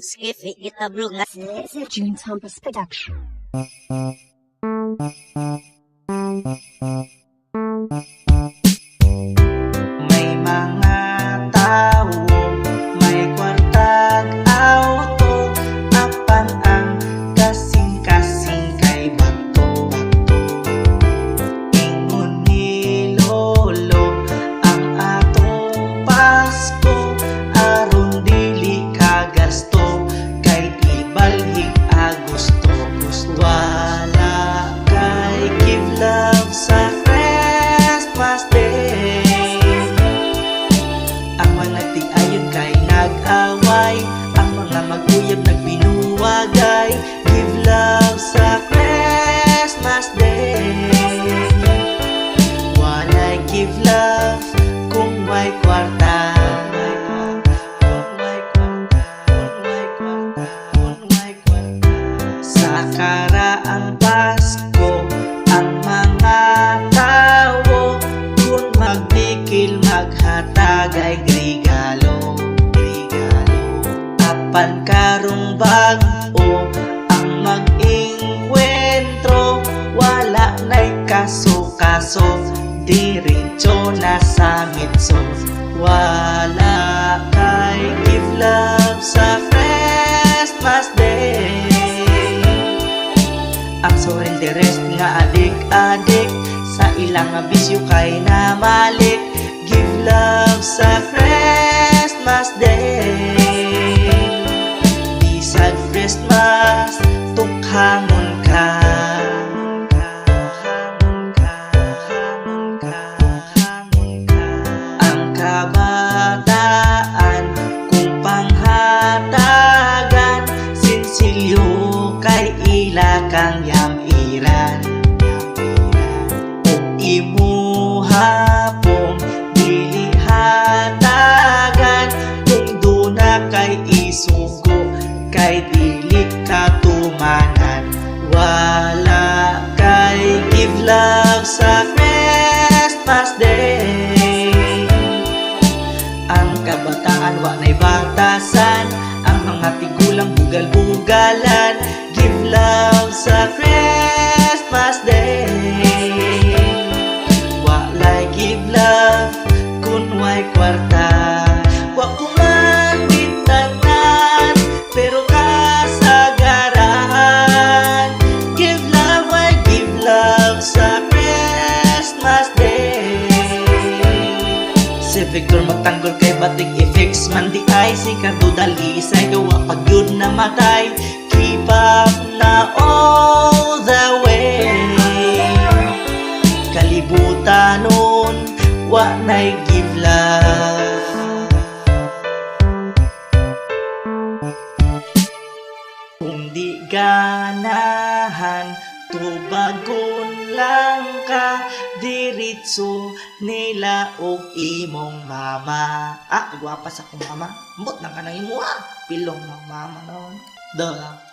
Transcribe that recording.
Skiffy, kita bro nga. June Thomas Production. May mga tao, may kwartag auto, apan ang kasing-kasing kay bato. Ingon ni Lolo ang atong Pasko, aron dili kagasto, kay ibalhig Agosto. Wala kay give love sa Christmas Day. Ang mga tiayon kay nag-away, ang mga mag-uyab nagbinuwagay. Give love sa Christmas Day. Walay give love kung may kwarta. Sa karaang Pasko, ang mga tao kung magdikil maghatag ay regalo. Apan karong bag-o ang mag-ingkwentro, wala na'y kaso-kaso, diretso na sa mitso. Wala kay give love sa Christmas Day. Ang surrenderest nga adik-adik, sa ilang bisyo kay namalik. Give love sa Christmas Day. Bisag Christmas, tukhangon ka. Ang kabataan kung panghatagan, sinsilyo kay ila kang yamiran. O imuhapong dili hatagan, kung duna kay isugo, kay dili katumanan. Wala kay give love sa Christmas Day. Ang kabataan wa na'y batasan, ang mga tigulang bugal-bugalan. Give love sa Christmas Day. Walay give love kun way kwarta. Wa ko man gitanan, pero kasagaran. Give love sa Christmas Day. Si Victor magtanggol kay batik i-fix man di ay si Cardo dali isay gawa pag yun namatay. Keep up na all the way. Kalibutan nun, wa na'y give love. Kung di ganahan, tubagon lang ka, diritso nila og imong mama. Ah, gwapa sa kong mama. Mbot lang ka nang imo ah. Pilong ng mama noon. Duh.